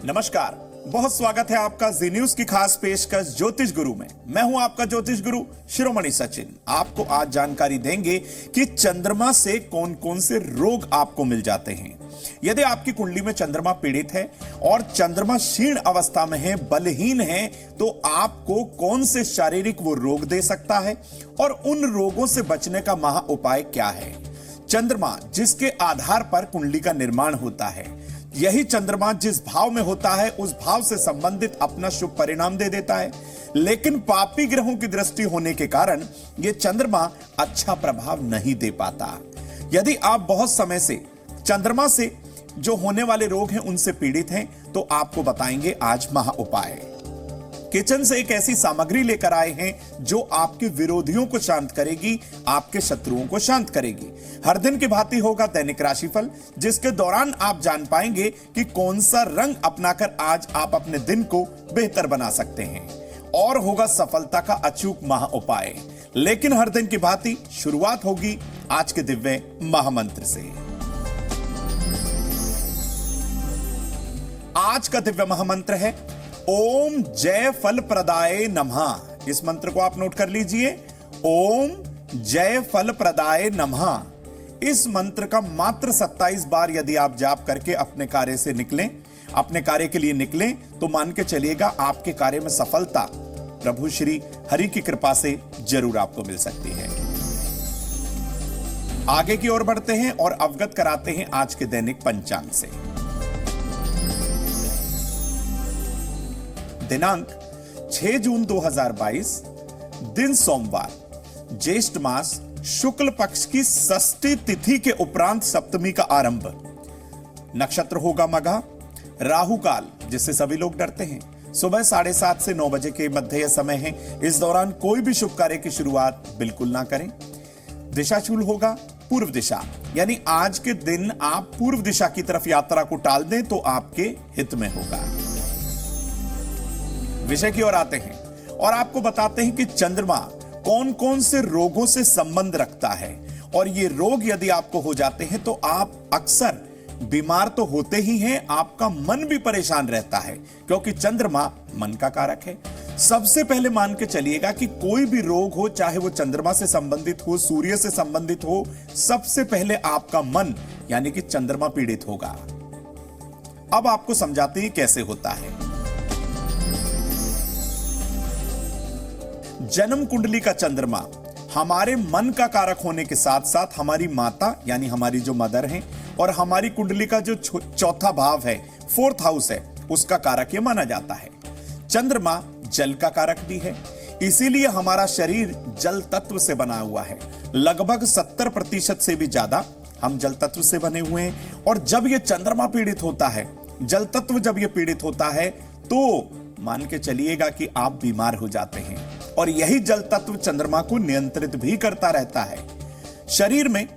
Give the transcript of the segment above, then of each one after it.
नमस्कार, बहुत स्वागत है आपका जी न्यूज की खास पेशकश ज्योतिष गुरु में। मैं हूं आपका ज्योतिष गुरु शिरोमणि सचिन। आपको आज जानकारी देंगे कि चंद्रमा से कौन कौन से रोग आपको मिल जाते हैं। यदि आपकी कुंडली में चंद्रमा पीड़ित है और चंद्रमा क्षीण अवस्था में है, बलहीन है, तो आपको कौन से शारीरिक वो रोग दे सकता है और उन रोगों से बचने का महा उपाय क्या है। चंद्रमा जिसके आधार पर कुंडली का निर्माण होता है, यही चंद्रमा जिस भाव में होता है उस भाव से संबंधित अपना शुभ परिणाम दे देता है, लेकिन पापी ग्रहों की दृष्टि होने के कारण यह चंद्रमा अच्छा प्रभाव नहीं दे पाता। यदि आप बहुत समय से चंद्रमा से जो होने वाले रोग हैं उनसे पीड़ित हैं, तो आपको बताएंगे आज महा उपाय। किचन से एक ऐसी सामग्री लेकर आए हैं जो आपके विरोधियों को शांत करेगी, आपके शत्रुओं को शांत करेगी। हर दिन की भांति होगा दैनिक राशिफल, जिसके दौरान आप जान पाएंगे कि कौन सा रंग अपनाकर आज आप अपने दिन को बेहतर बना सकते हैं, और होगा सफलता का अचूक महा उपाय। लेकिन हर दिन की भांति शुरुआत होगी आज के दिव्य महामंत्र से। आज का दिव्य महामंत्र है ओम जय फल प्रदाय नमः। इस मंत्र को आप नोट कर लीजिए, ओम जय फल प्रदाय नमः। इस मंत्र का मात्र 27 बार यदि आप जाप करके अपने कार्य से निकलें, अपने कार्य के लिए निकलें, तो मान के चलिएगा आपके कार्य में सफलता प्रभु श्री हरि की कृपा से जरूर आपको मिल सकती है। आगे की ओर बढ़ते हैं और अवगत कराते हैं आज के दैनिक पंचांग से। दिनांक 6 जून 2022, दिन सोमवार, ज्येष्ठ मास शुक्ल पक्ष की षष्ठी तिथि के उपरांत सप्तमी का आरंभ। नक्षत्र होगा मघा। राहु काल, जिससे सभी लोग डरते हैं, सुबह 7:30 से 9 बजे के मध्य यह समय है। इस दौरान कोई भी शुभ कार्य की शुरुआत बिल्कुल ना करें। दिशाशूल होगा पूर्व दिशा, यानी आज के दिन आप पूर्व दिशा की तरफ यात्रा को टाल दें तो आपके हित में होगा। विषय की ओर आते हैं और आपको बताते हैं कि चंद्रमा कौन कौन से रोगों से संबंध रखता है, और ये रोग यदि आपको हो जाते हैं तो आप अक्सर बीमार तो होते ही हैं, आपका मन भी परेशान रहता है, क्योंकि चंद्रमा मन का कारक है। सबसे पहले मान के चलिएगा कि कोई भी रोग हो, चाहे वो चंद्रमा से संबंधित हो, सूर्य से संबंधित हो, सबसे पहले आपका मन यानी कि चंद्रमा पीड़ित होगा। अब आपको समझाते हैं कैसे होता है। जन्म कुंडली का चंद्रमा हमारे मन का कारक होने के साथ साथ हमारी माता यानी हमारी जो मदर है, और हमारी कुंडली का जो चौथा भाव है, 4th हाउस है, उसका कारक ये माना जाता है। चंद्रमा जल का कारक भी है, इसीलिए हमारा शरीर जल तत्व से बना हुआ है। लगभग 70% से भी ज्यादा हम जल तत्व से बने हुए हैं। और जब ये चंद्रमा पीड़ित होता है, जल तत्व जब ये पीड़ित होता है, तो मान के चलिएगा कि आप बीमार हो जाते हैं। और यही जल तत्व चंद्रमा को नियंत्रित भी करता रहता है। शरीर में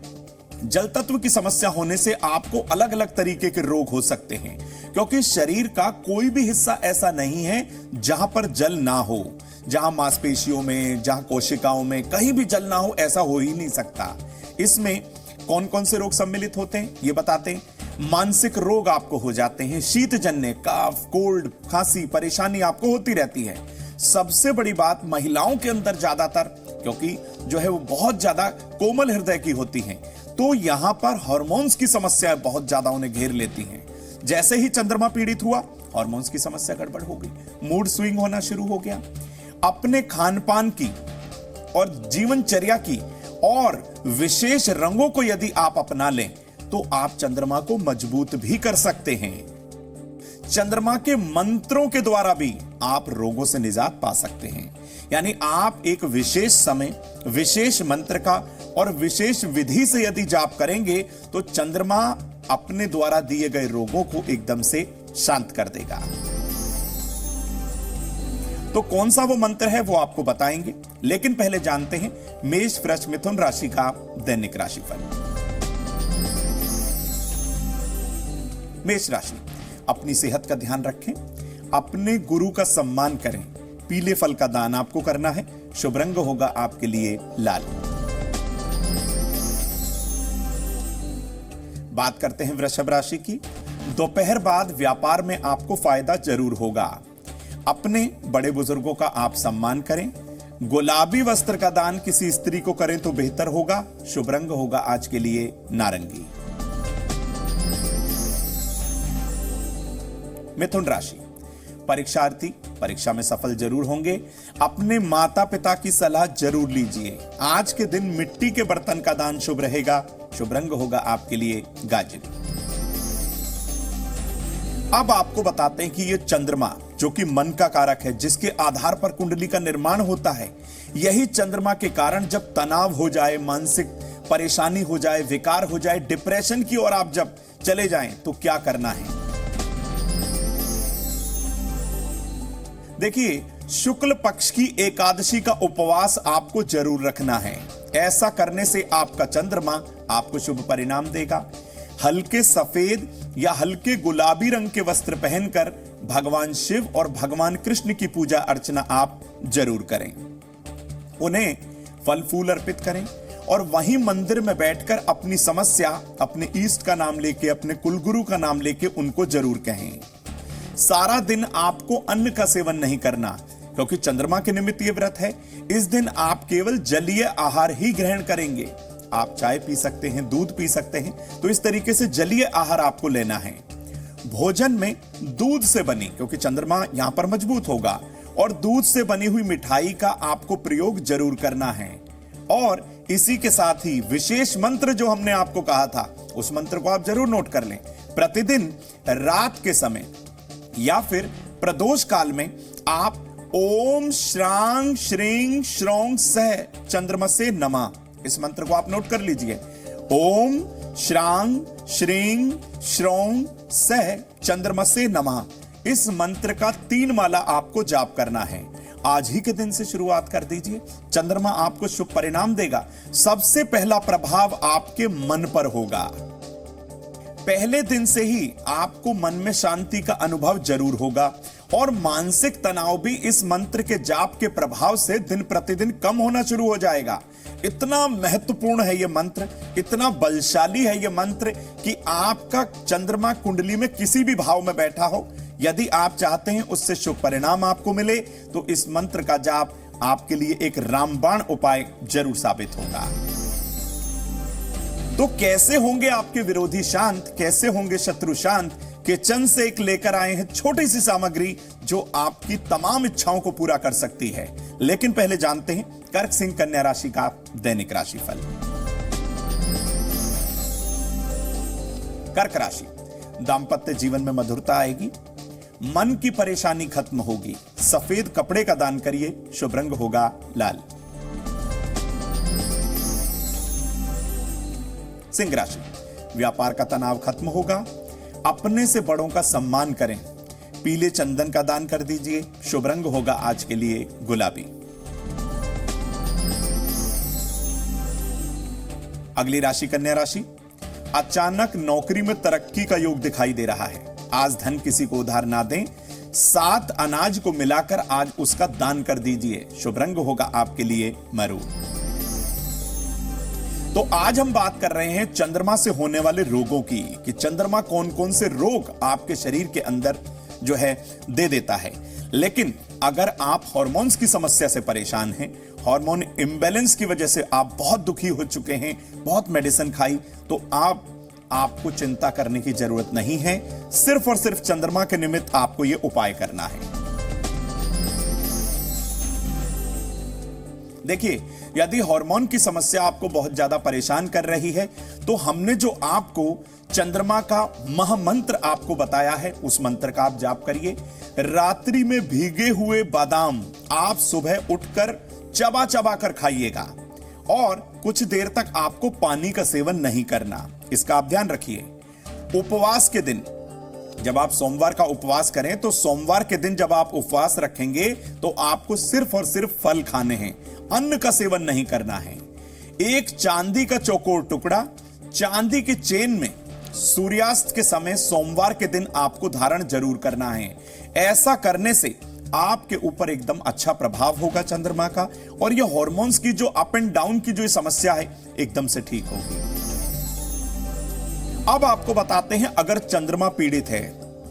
जल तत्व की समस्या होने से आपको अलग अलग तरीके के रोग हो सकते हैं, क्योंकि शरीर का कोई भी हिस्सा ऐसा नहीं है जहां पर जल ना हो। जहां मांसपेशियों में, जहां कोशिकाओं में कहीं भी जल ना हो, ऐसा हो ही नहीं सकता। इसमें कौन कौन से रोग सम्मिलित होते हैं ये बताते हैं। मानसिक रोग आपको हो जाते हैं, शीतजन्य, कफ, कोल्ड, खांसी, परेशानी आपको होती रहती है। सबसे बड़ी बात, महिलाओं के अंदर ज्यादातर, क्योंकि जो है वो बहुत ज्यादा कोमल हृदय की होती हैं, तो यहां पर हार्मोन्स की समस्या बहुत ज्यादा उन्हें घेर लेती हैं। जैसे ही चंद्रमा पीड़ित हुआ, हार्मोन्स की समस्या गड़बड़ हो गई, मूड स्विंग होना शुरू हो गया। अपने खान पान की और जीवनचर्या की और विशेष रंगों को यदि आप अपना लें तो आप चंद्रमा को मजबूत भी कर सकते हैं। चंद्रमा के मंत्रों के द्वारा भी आप रोगों से निजात पा सकते हैं। यानी आप एक विशेष समय, विशेष मंत्र का और विशेष विधि से यदि जाप करेंगे तो चंद्रमा अपने द्वारा दिए गए रोगों को एकदम से शांत कर देगा। तो कौन सा वो मंत्र है वो आपको बताएंगे, लेकिन पहले जानते हैं मेष, वृष, मिथुन राशि का दैनिक राशिफल। मेष राशि, अपनी सेहत का ध्यान रखें, अपने गुरु का सम्मान करें, पीले फल का दान आपको करना है, शुभ रंग होगा आपके लिए लाल। बात करते हैं वृषभ राशि की। दोपहर बाद व्यापार में आपको फायदा जरूर होगा। अपने बड़े बुजुर्गों का आप सम्मान करें। गुलाबी वस्त्र का दान किसी स्त्री को करें तो बेहतर होगा। शुभ रंग होगा आज के लिए नारंगी। मिथुन राशि, परीक्षार्थी परीक्षा में सफल जरूर होंगे। अपने माता पिता की सलाह जरूर लीजिए। आज के दिन मिट्टी के बर्तन का दान शुभ रहेगा। शुभ रंग होगा आपके लिए गाजरी। अब आपको बताते हैं कि ये चंद्रमा जो कि मन का कारक है, जिसके आधार पर कुंडली का निर्माण होता है, यही चंद्रमा के कारण जब तनाव हो जाए, मानसिक परेशानी हो जाए, विकार हो जाए, डिप्रेशन की ओर आप जब चले जाएं तो क्या करना है। देखिए, शुक्ल पक्ष की एकादशी का उपवास आपको जरूर रखना है। ऐसा करने से आपका चंद्रमा आपको शुभ परिणाम देगा। हल्के सफेद या हल्के गुलाबी रंग के वस्त्र पहनकर भगवान शिव और भगवान कृष्ण की पूजा अर्चना आप जरूर करें। उन्हें फल फूल अर्पित करें और वहीं मंदिर में बैठकर अपनी समस्या अपने ईष्ट का नाम लेके, अपने कुलगुरु का नाम लेके उनको जरूर कहें। सारा दिन आपको अन्न का सेवन नहीं करना, क्योंकि चंद्रमा के निमित्त यह व्रत है। इस दिन आप केवल जलीय आहार ही ग्रहण करेंगे। आप चाय पी सकते हैं, दूध पी सकते हैं, तो इस तरीके से जलीय आहार आपको लेना है। भोजन में दूध से बनी, क्योंकि चंद्रमा यहां पर मजबूत होगा, और दूध से बनी हुई मिठाई का आपको प्रयोग जरूर करना है। और इसी के साथ ही विशेष मंत्र जो हमने आपको कहा था, उस मंत्र को आप जरूर नोट कर लें। प्रतिदिन रात के समय या फिर प्रदोष काल में आप ओम श्रांग श्रींग श्रोंग सह चंद्रमसे नमः, इस मंत्र को आप नोट कर लीजिए। ओम श्रांग श्रींग श्रोंग सह चंद्रमसे नमः, इस मंत्र का 3 माला आपको जाप करना है। आज ही के दिन से शुरुआत कर दीजिए। चंद्रमा आपको शुभ परिणाम देगा। सबसे पहला प्रभाव आपके मन पर होगा। पहले दिन से ही आपको मन में शांति का अनुभव जरूर होगा और मानसिक तनाव भी इस मंत्र के जाप के प्रभाव से दिन प्रतिदिन कम होना शुरू हो जाएगा। इतना महत्वपूर्ण है यह मंत्र, इतना बलशाली है यह मंत्र कि आपका चंद्रमा कुंडली में किसी भी भाव में बैठा हो, यदि आप चाहते हैं उससे शुभ परिणाम आपको मिले, तो इस मंत्र का जाप आपके लिए एक रामबाण उपाय जरूर साबित होगा। तो कैसे होंगे आपके विरोधी शांत, कैसे होंगे शत्रु शांत? किचन से एक लेकर आए हैं छोटी सी सामग्री जो आपकी तमाम इच्छाओं को पूरा कर सकती है। लेकिन पहले जानते हैं कर्क सिंह कन्या राशि का दैनिक राशिफल। कर्क राशि, दांपत्य जीवन में मधुरता आएगी, मन की परेशानी खत्म होगी। सफेद कपड़े का दान करिए। शुभ रंग होगा लाल। सिंह राशि, व्यापार का तनाव खत्म होगा। अपने से बड़ों का सम्मान करें। पीले चंदन का दान कर दीजिए। शुभ रंग होगा आज के लिए गुलाबी। अगली राशि कन्या राशि, अचानक नौकरी में तरक्की का योग दिखाई दे रहा है। आज धन किसी को उधार ना दें। 7 अनाज को मिलाकर आज उसका दान कर दीजिए। शुभ रंग होगा आपके लिए मैरून। तो आज हम बात कर रहे हैं चंद्रमा से होने वाले रोगों की, कि चंद्रमा कौन कौन से रोग आपके शरीर के अंदर जो है दे देता है। लेकिन अगर आप हार्मोन्स की समस्या से परेशान हैं, हार्मोन इम्बैलेंस की वजह से आप बहुत दुखी हो चुके हैं, बहुत मेडिसिन खाई, तो आपको चिंता करने की जरूरत नहीं है। सिर्फ और सिर्फ चंद्रमा के निमित्त आपको यह उपाय करना है। देखिए, यदि हार्मोन की समस्या आपको बहुत ज्यादा परेशान कर रही है, तो हमने जो आपको चंद्रमा का महामंत्र आपको बताया है, उस मंत्र का आप जाप करिए। रात्रि में भीगे हुए बादाम आप सुबह उठकर चबा चबा कर खाइएगा और कुछ देर तक आपको पानी का सेवन नहीं करना, इसका आप ध्यान रखिए। उपवास के दिन जब आप सोमवार का उपवास करें, तो सोमवार के दिन जब आप उपवास रखेंगे तो आपको सिर्फ और सिर्फ फल खाने हैं, अन्न का सेवन नहीं करना है। एक चांदी का चौकोर टुकड़ा चांदी की चेन में सूर्यास्त के समय सोमवार के दिन आपको धारण जरूर करना है। ऐसा करने से आपके ऊपर एकदम अच्छा प्रभाव होगा चंद्रमा का, और यह हार्मोन्स की जो अप एंड डाउन की जो समस्या है एकदम से ठीक होगी। अब आपको बताते हैं, अगर चंद्रमा पीड़ित है,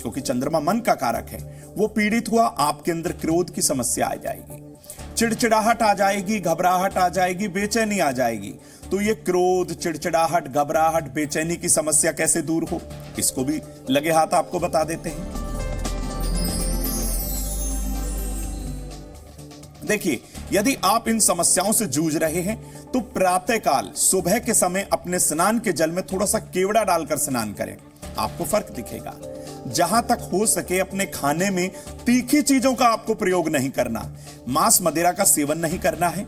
क्योंकि चंद्रमा मन का कारक है, वो पीड़ित हुआ, आपके अंदर क्रोध की समस्या आ जाएगी, चिड़चिड़ाहट आ जाएगी, घबराहट आ जाएगी, बेचैनी आ जाएगी। तो ये क्रोध, चिड़चिड़ाहट, घबराहट, बेचैनी की समस्या कैसे दूर हो, इसको भी लगे हाथ आपको बता देते हैं। देखिए, यदि आप इन समस्याओं से जूझ रहे हैं तो प्रातःकाल सुबह के समय अपने स्नान के जल में थोड़ा सा केवड़ा डालकर स्नान करें, आपको फर्क दिखेगा। जहां तक हो सके अपने खाने में तीखी चीजों का आपको प्रयोग नहीं करना, मांस मदिरा का सेवन नहीं करना है,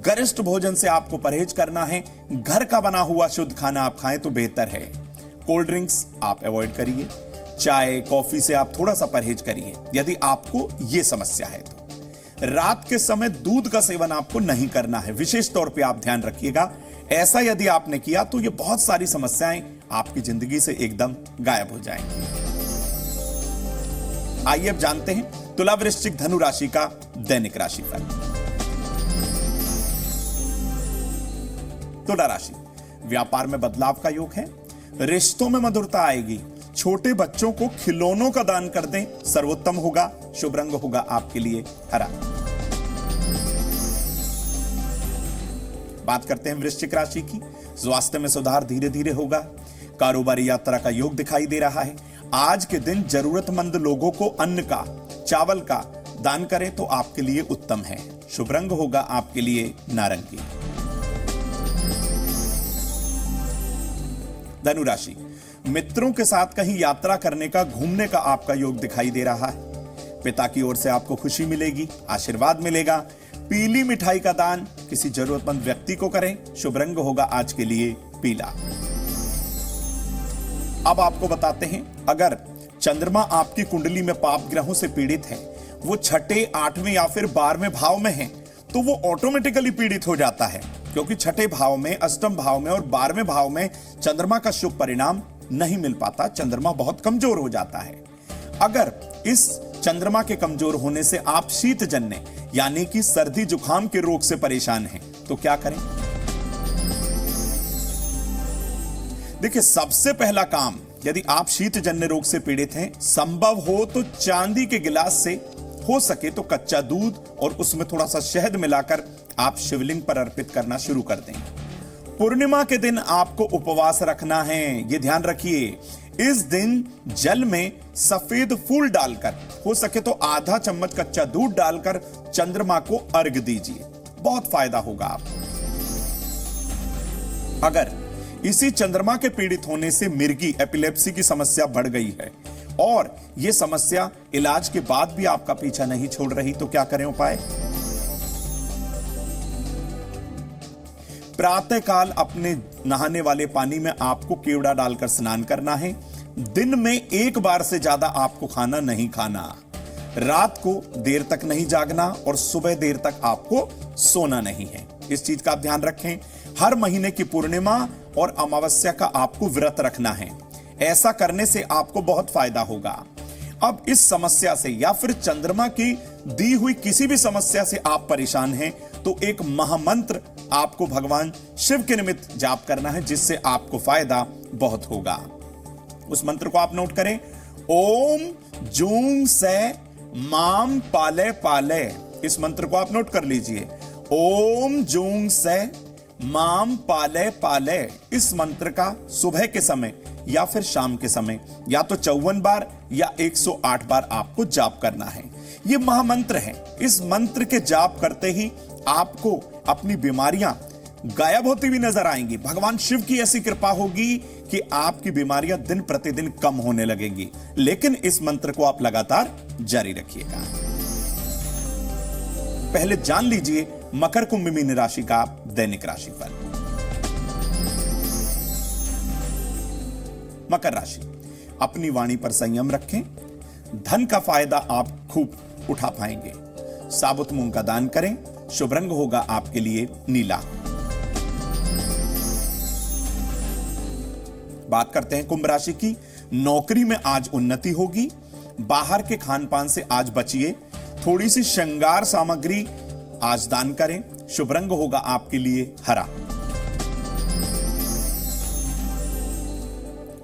गरिष्ठ भोजन से आपको परहेज करना है, घर का बना हुआ शुद्ध खाना आप खाएं तो बेहतर है। कोल्ड ड्रिंक्स आप अवॉइड करिए, चाय कॉफी से आप थोड़ा सा परहेज करिए यदि आपको यह समस्या है तो। रात के समय दूध का सेवन आपको नहीं करना है, विशेष तौर पे आप ध्यान रखिएगा। ऐसा यदि आपने किया तो ये बहुत सारी समस्याएं आपकी जिंदगी से एकदम गायब हो जाएंगी। आइए अब जानते हैं तुला वृश्चिक धनु राशि का दैनिक राशिफल। तुला राशि, व्यापार में बदलाव का योग है, रिश्तों में मधुरता आएगी, छोटे बच्चों को खिलौनों का दान कर दें, सर्वोत्तम होगा। शुभ रंग होगा आपके लिए हरा। बात करते हैं वृश्चिक राशि की। स्वास्थ्य में सुधार धीरे धीरे होगा, कारोबारी यात्रा का योग दिखाई दे रहा है। आज के दिन जरूरतमंद लोगों को अन्न का, चावल का दान करें तो आपके लिए उत्तम है। शुभ रंग होगा आपके लिए नारंगी। धनु राशि, मित्रों के साथ कहीं यात्रा करने का, घूमने का आपका योग दिखाई दे रहा है। पिता की ओर से आपको खुशी मिलेगी, आशीर्वाद मिलेगा। पीली मिठाई का दान किसी जरूरतमंद व्यक्ति को करें। शुभ रंग होगा आज के लिए पीला। अब आपको बताते हैं, अगर चंद्रमा आपकी कुंडली में पाप ग्रहों से पीड़ित है, वो छठे, 8वें या फिर 12वें भाव में है, तो वो ऑटोमेटिकली पीड़ित हो जाता है, क्योंकि छठे भाव में, अष्टम भाव में और 12वें भाव में चंद्रमा का शुभ परिणाम नहीं मिल पाता। चंद्रमा बहुत कमजोर हो जाता है। अगर इस चंद्रमा के कमजोर होने से आप शीतजन्य यानी कि सर्दी जुकाम के रोग से परेशान हैं, तो क्या करें? देखिए, सबसे पहला काम, यदि आप शीतजन्य रोग से पीड़ित हैं, संभव हो तो चांदी के गिलास से, हो सके तो कच्चा दूध और उसमें थोड़ा सा शहद मिलाकर आप शिवलिंग पर अर्पित करना शुरू कर दें। पूर्णिमा के दिन आपको उपवास रखना है, यह ध्यान रखिए। इस दिन जल में सफेद फूल डालकर, हो सके तो आधा चम्मच कच्चा दूध डालकर चंद्रमा को अर्घ दीजिए, बहुत फायदा होगा आपको। अगर इसी चंद्रमा के पीड़ित होने से मिर्गी, एपिलेप्सी की समस्या बढ़ गई है और यह समस्या इलाज के बाद भी आपका पीछा नहीं छोड़ रही, तो क्या करें उपाय? प्रातःकाल अपने नहाने वाले पानी में आपको केवड़ा डालकर स्नान करना है। दिन में एक बार से ज्यादा आपको खाना नहीं खाना। रात को देर तक नहीं जागना और सुबह देर तक आपको सोना नहीं है। इस चीज का आप ध्यान रखें। हर महीने की पूर्णिमा और अमावस्या का आपको व्रत रखना है। ऐसा करने से आपको बहुत फायदा होगा। अब इस समस्या से या फिर चंद्रमा की दी हुई किसी भी समस्या से आप परेशान हैं, तो एक महामंत्र आपको भगवान शिव के निमित्त जाप करना है, जिससे आपको फायदा बहुत होगा। उस मंत्र को आप नोट करें, ओम जूं से माम पाले पाले। इस मंत्र को आप नोट कर लीजिए, ओम जूं से माम पाले पाले। इस मंत्र का सुबह के समय या फिर शाम के समय या तो 54 बार या 108 बार आपको जाप करना है। यह महामंत्र है। इस मंत्र के जाप करते ही आपको अपनी बीमारियां गायब होती हुई नजर आएंगी। भगवान शिव की ऐसी कृपा होगी कि आपकी बीमारियां दिन प्रतिदिन कम होने लगेंगी। लेकिन इस मंत्र को आप लगातार जारी रखिएगा। पहले जान लीजिए मकर कुंभ मीन राशि का दैनिक राशिफल। मकर राशि, अपनी वाणी पर संयम रखें। धन का फायदा आप खूब उठा पाएंगे। साबुत मूंग का दान करें। शुभ रंग होगा आपके लिए नीला। बात करते हैं कुंभ राशि की। नौकरी में आज उन्नति होगी। बाहर के खान पान से आज बचिए। थोड़ी सी श्रृंगार सामग्री आज दान करें। शुभ रंग होगा आपके लिए हरा।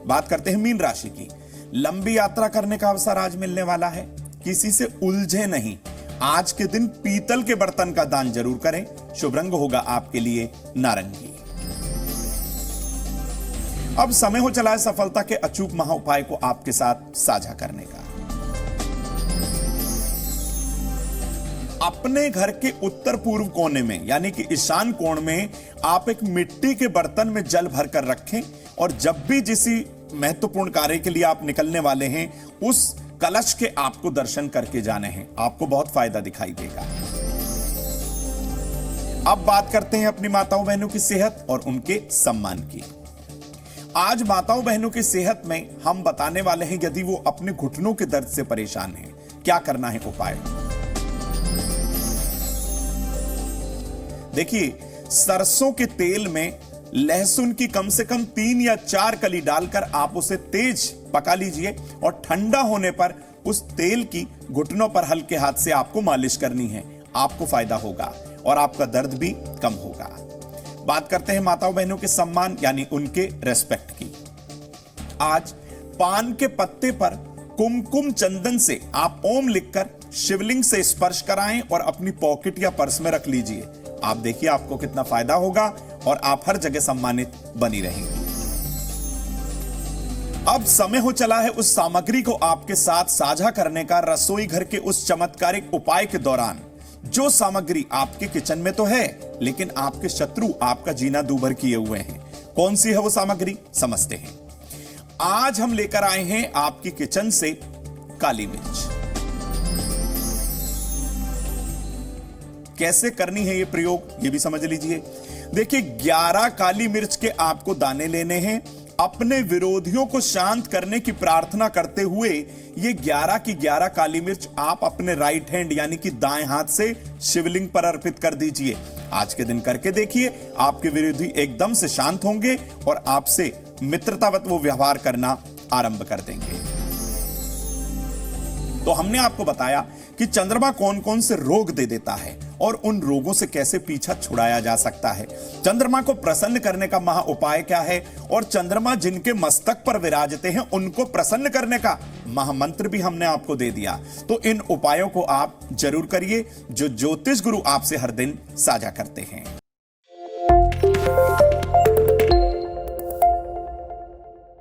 बात करते हैं मीन राशि की। लंबी यात्रा करने का अवसर आज मिलने वाला है। किसी से उलझे नहीं। आज के दिन पीतल के बर्तन का दान जरूर करें। शुभ रंग होगा आपके लिए नारंगी। अब समय हो चला है सफलता के अचूक महा उपाय को आपके साथ साझा करने का। अपने घर के उत्तर पूर्व कोने में यानी कि ईशान कोण में आप एक मिट्टी के बर्तन में जल भरकर रखें और जब भी किसी महत्वपूर्ण कार्य के लिए आप निकलने वाले हैं उस कलश के आपको दर्शन करके जाने हैं। आपको बहुत फायदा दिखाई देगा। अब बात करते हैं अपनी माताओं बहनों की सेहत और उनके सम्मान की। आज माताओं बहनों की सेहत में हम बताने वाले हैं यदि वो अपने घुटनों के दर्द से परेशान हैं क्या करना है उपाय। देखिए, सरसों के तेल में लहसुन की कम से कम 3 या 4 कली डालकर आप उसे तेज पका लीजिए और ठंडा होने पर उस तेल की घुटनों पर हल्के हाथ से आपको मालिश करनी है। आपको फायदा होगा और आपका दर्द भी कम होगा। बात करते हैं माताओं बहनों के सम्मान यानी उनके रेस्पेक्ट की। आज पान के पत्ते पर कुमकुम चंदन से आप ओम लिखकर शिवलिंग से स्पर्श कराएं और अपनी पॉकेट या पर्स में रख लीजिए। आप देखिए आपको कितना फायदा होगा और आप हर जगह सम्मानित बनी रहेंगी। अब समय हो चला है उस सामग्री को आपके साथ साझा करने का रसोई घर के उस चमत्कारिक उपाय के दौरान जो सामग्री आपके किचन में तो है लेकिन आपके शत्रु आपका जीना दूभर किए हुए हैं। कौन सी है वो सामग्री, समझते हैं। आज हम लेकर आए हैं आपकी किचन से काली मिर्च। कैसे करनी है ये प्रयोग ये भी समझ लीजिए। देखिए, 11 काली मिर्च के आपको दाने लेने हैं। अपने विरोधियों को शांत करने की प्रार्थना करते हुए ये 11 की 11 काली मिर्च आप अपने राइट हैंड यानी कि दाएं हाथ से शिवलिंग पर अर्पित कर दीजिए। आज के दिन करके देखिए, आपके विरोधी एकदम से शांत होंगे और आपसे मित्रतावत वो व्यवहार करना आरंभ कर देंगे। तो हमने आपको बताया कि चंद्रमा कौन कौन से रोग दे देता है और उन रोगों से कैसे पीछा छुड़ाया जा सकता है। चंद्रमा को प्रसन्न करने का महा उपाय क्या है और चंद्रमा जिनके मस्तक पर विराजते हैं उनको प्रसन्न करने का महामंत्र भी हमने आपको दे दिया। तो इन उपायों को आप जरूर करिए जो ज्योतिष गुरु आपसे हर दिन साझा करते हैं।